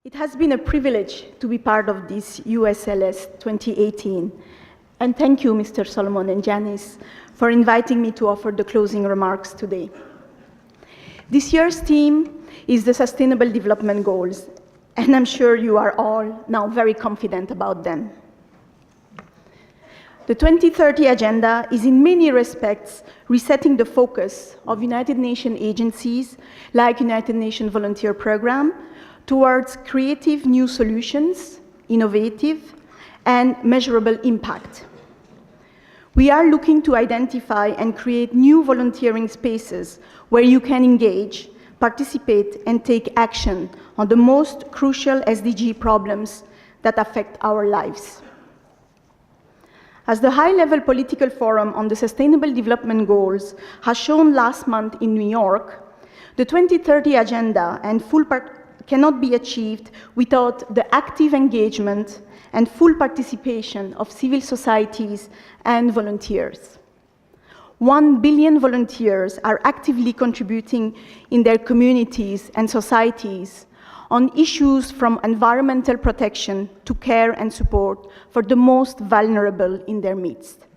It has been a privilege to be part of this USLS 2018, and thank you, Mr. Solomon and Janice, for inviting me to offer the closing remarks today. This year's theme is the Sustainable Development Goals, and I'm sure you are all now very confident about them. The 2030 Agenda is in many respects resetting the focus of United Nations agencies like United Nations Volunteer Programme towards creative new solutions, innovative, and measurable impact. We are looking to identify and create new volunteering spaces where you can engage, participate, and take action on the most crucial SDG problems that affect our lives. As the high-level political forum on the Sustainable Development Goals has shown last month in New York, the 2030 Agenda and cannot be achieved without the active engagement and full participation of civil societies and volunteers. 1 billion volunteers are actively contributing in their communities and societies on issues from environmental protection to care and support for the most vulnerable in their midst.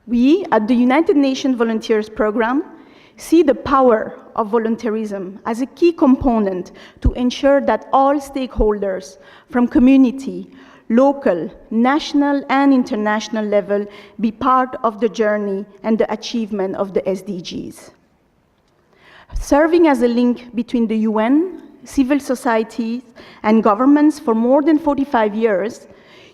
We, at the United Nations Volunteers Programme, see the power of volunteerism as a key component to ensure that all stakeholders from community, local, national, and international level be part of the journey and the achievement of the SDGs. Serving as a link between the UN, civil societies, and governments for more than 45 years,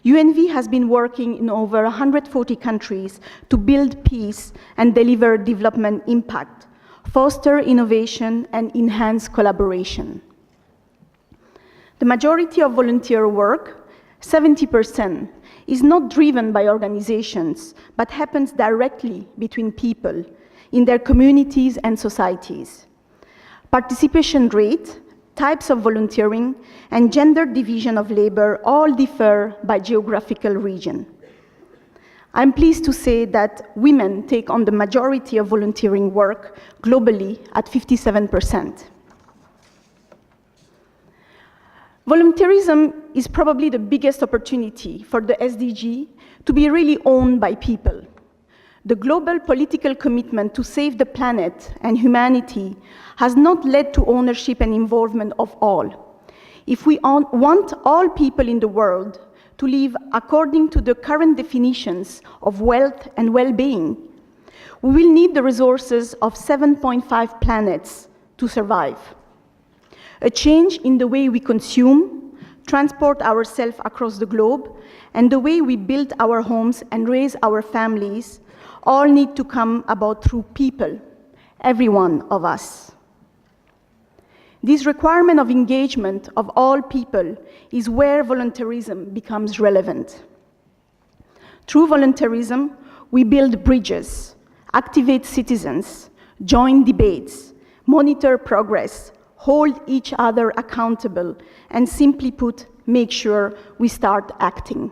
UNV has been working in over 140 countries to build peace and deliver development impact, foster innovation, and enhance collaboration. The majority of volunteer work, 70%, is not driven by organizations, but happens directly between people in their communities and societies. Participation rate, types of volunteering, and gender division of labor all differ by geographical region. I'm pleased to say that women take on the majority of volunteering work globally at 57%. Volunteerism is probably the biggest opportunity for the SDG to be really owned by people. The global political commitment to save the planet and humanity has not led to ownership and involvement of all. If we want all people in the world to live according to the current definitions of wealth and well-being, we will need the resources of 7.5 planets to survive. A change in the way we consume, transport ourselves across the globe, and the way we build our homes and raise our families all need to come about through people, every one of us. This requirement of engagement of all people is where volunteerism becomes relevant. Through volunteerism, we build bridges, activate citizens, join debates, monitor progress, hold each other accountable, and simply put, make sure we start acting.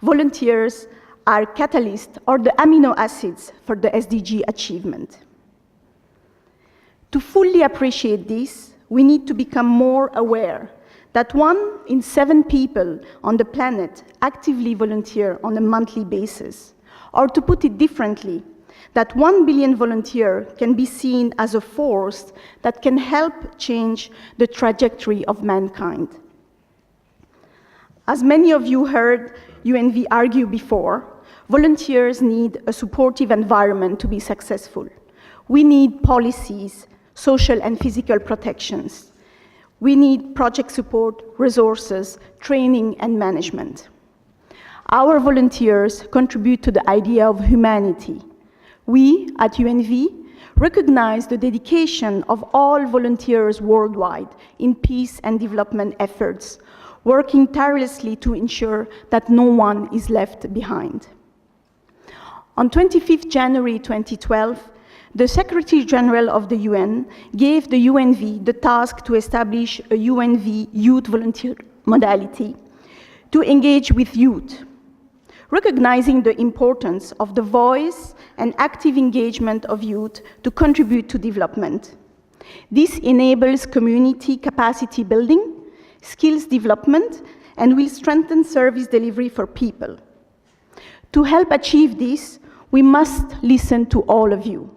Volunteers are catalysts or the amino acids for the SDG achievement. To fully appreciate this, we need to become more aware that 1 in 7 people on the planet actively volunteer on a monthly basis. Or to put it differently, that 1 billion volunteers can be seen as a force that can help change the trajectory of mankind. As many of you heard UNV argue before, volunteers need a supportive environment to be successful. We need policies, social and physical protections. We need project support, resources, training, and management. Our volunteers contribute to the idea of humanity. We, at UNV, recognize the dedication of all volunteers worldwide in peace and development efforts, working tirelessly to ensure that no one is left behind. On 25th January 2012, the Secretary General of the UN gave the UNV the task to establish a UNV youth volunteer modality to engage with youth, recognizing the importance of the voice and active engagement of youth to contribute to development. This enables community capacity building, skills development, and will strengthen service delivery for people. To help achieve this, we must listen to all of you.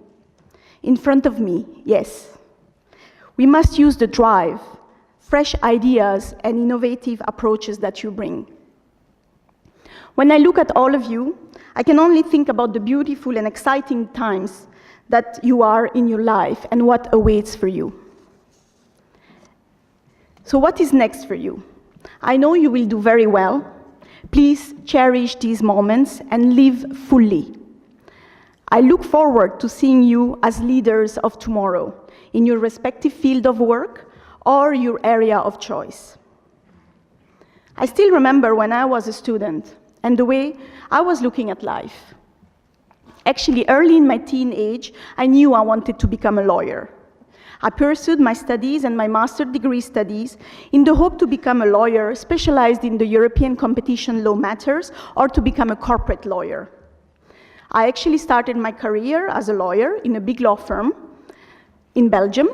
In front of me, yes. We must use the drive, fresh ideas, and innovative approaches that you bring. When I look at all of you, I can only think about the beautiful and exciting times that you are in your life and what awaits for you. So what is next for you? I know you will do very well. Please cherish these moments and live fully. I look forward to seeing you as leaders of tomorrow in your respective field of work or your area of choice. I still remember when I was a student and the way I was looking at life. Actually, early in my teen age, I knew I wanted to become a lawyer. I pursued my studies and my master's degree studies in the hope to become a lawyer specialized in the European competition law matters or to become a corporate lawyer. I actually started my career as a lawyer in a big law firm in Belgium.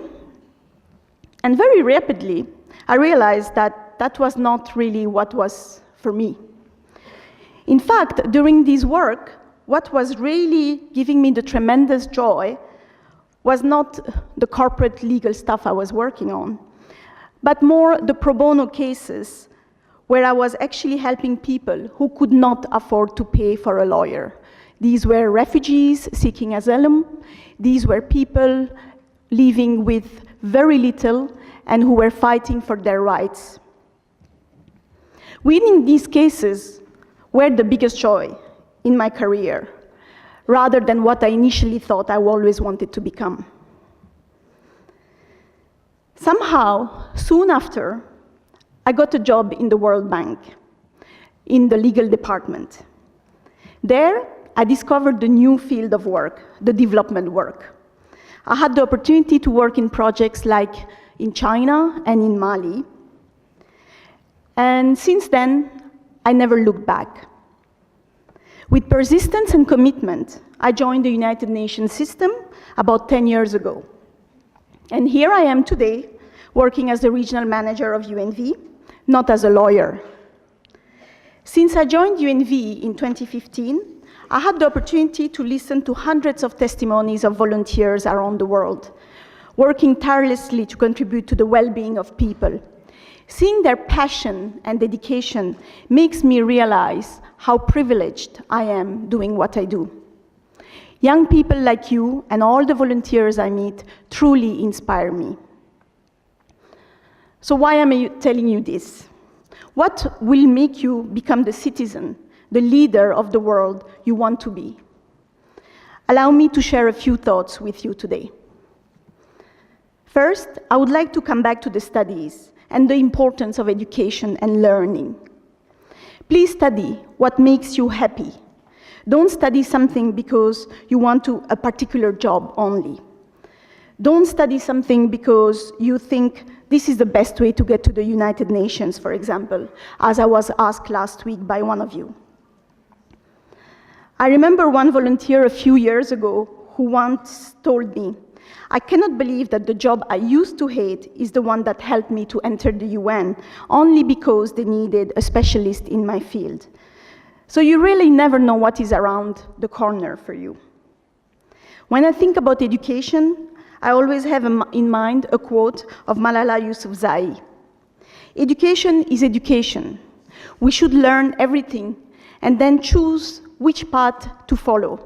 And very rapidly, I realized that that was not really what was for me. In fact, during this work, what was really giving me the tremendous joy was not the corporate legal stuff I was working on, but more the pro bono cases where I was actually helping people who could not afford to pay for a lawyer. These were refugees seeking asylum. These were people living with very little and who were fighting for their rights. Winning these cases were the biggest joy in my career, rather than what I initially thought I always wanted to become. Somehow, soon after, I got a job in the World Bank, in the legal department. There, I discovered the new field of work, the development work. I had the opportunity to work in projects like in China and in Mali. And since then, I never looked back. With persistence and commitment, I joined the United Nations system about 10 years ago. And here I am today, working as the regional manager of UNV, not as a lawyer. Since I joined UNV in 2015, I had the opportunity to listen to hundreds of testimonies of volunteers around the world, working tirelessly to contribute to the well-being of people. Seeing their passion and dedication makes me realize how privileged I am doing what I do. Young people like you and all the volunteers I meet truly inspire me. So why am I telling you this? What will make you become the citizen, the leader of the world you want to be? Allow me to share a few thoughts with you today. First, I would like to come back to the studies and the importance of education and learning. Please study what makes you happy. Don't study something because you want a particular job only. Don't study something because you think this is the best way to get to the United Nations, for example, as I was asked last week by one of you. I remember one volunteer a few years ago who once told me, "I cannot believe that the job I used to hate is the one that helped me to enter the UN, only because they needed a specialist in my field." So you really never know what is around the corner for you. When I think about education, I always have in mind a quote of Malala Yousafzai. Education is education. We should learn everything and then choose which path to follow.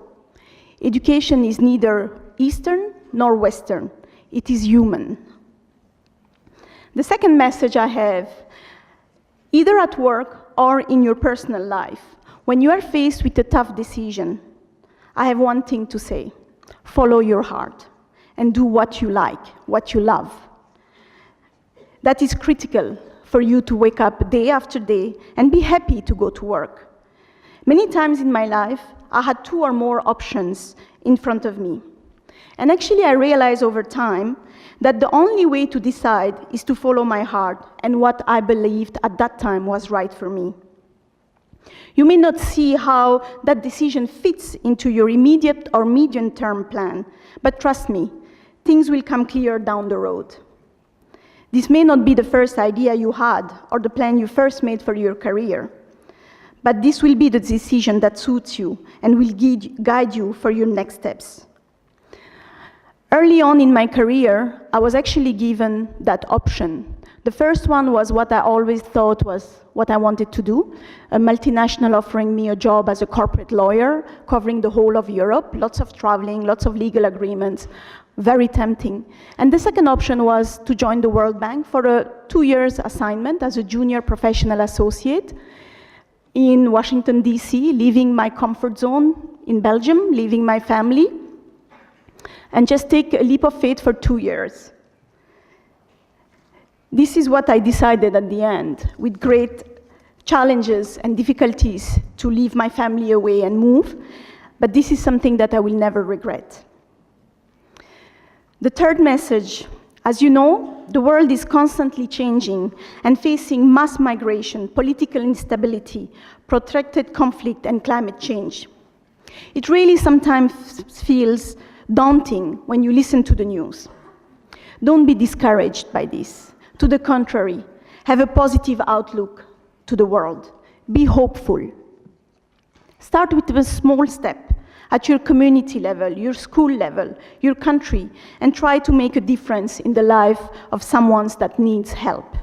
Education is neither Eastern nor Western. It is human. The second message I have, either at work or in your personal life, when you are faced with a tough decision, I have one thing to say: follow your heart and do what you like, what you love. That is critical for you to wake up day after day and be happy to go to work. Many times in my life, I had 2 or more options in front of me. And actually, I realized over time that the only way to decide is to follow my heart and what I believed at that time was right for me. You may not see how that decision fits into your immediate or medium-term plan, but trust me, things will come clear down the road. This may not be the first idea you had or the plan you first made for your career, but this will be the decision that suits you and will guide you for your next steps. Early on in my career, I was actually given that option. The first one was what I always thought was what I wanted to do, a multinational offering me a job as a corporate lawyer, covering the whole of Europe, lots of traveling, lots of legal agreements, very tempting. And the second option was to join the World Bank for a 2-year assignment as a junior professional associate in Washington, DC, leaving my comfort zone in Belgium, leaving my family, and just take a leap of faith for 2 years. This is what I decided at the end, with great challenges and difficulties to leave my family away and move, but this is something that I will never regret. The third message, as you know, the world is constantly changing and facing mass migration, political instability, protracted conflict, and climate change. It really sometimes feels daunting when you listen to the news. Don't be discouraged by this. To the contrary, have a positive outlook to the world. Be hopeful. Start with a small step at your community level, your school level, your country, and try to make a difference in the life of someone that needs help.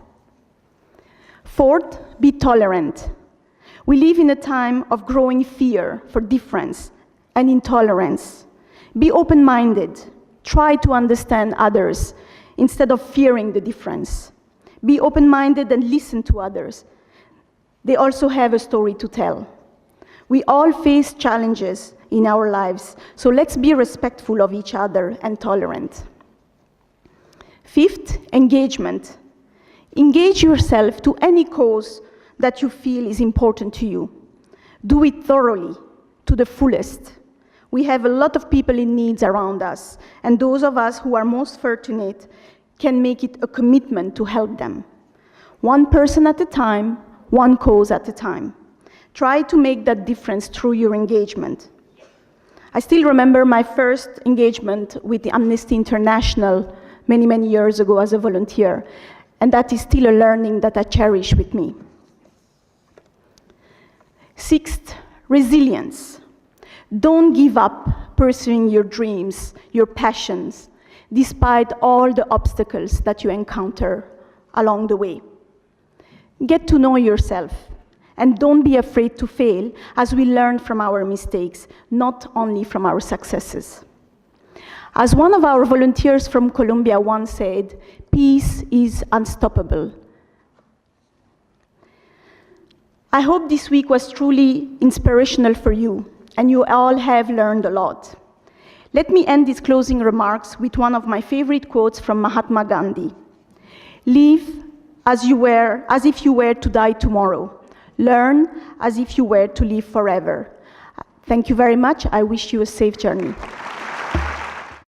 Fourth, be tolerant. We live in a time of growing fear for difference and intolerance. Be open-minded. Try to understand others instead of fearing the difference. Be open-minded and listen to others. They also have a story to tell. We all face challenges in our lives, so let's be respectful of each other and tolerant. Fifth, engagement. Engage yourself to any cause that you feel is important to you. Do it thoroughly, to the fullest. We have a lot of people in need around us, and those of us who are most fortunate can make it a commitment to help them. One person at a time, one cause at a time. Try to make that difference through your engagement. I still remember my first engagement with the Amnesty International many, many years ago as a volunteer, and that is still a learning that I cherish with me. Sixth, resilience. Don't give up pursuing your dreams, your passions, despite all the obstacles that you encounter along the way. Get to know yourself, and don't be afraid to fail, as we learn from our mistakes, not only from our successes. As one of our volunteers from Colombia once said, peace is unstoppable. I hope this week was truly inspirational for you, and you all have learned a lot. Let me end these closing remarks with one of my favorite quotes from Mahatma Gandhi. Live as if you were to die tomorrow. Learn as if you were to live forever. Thank you very much. I wish you a safe journey.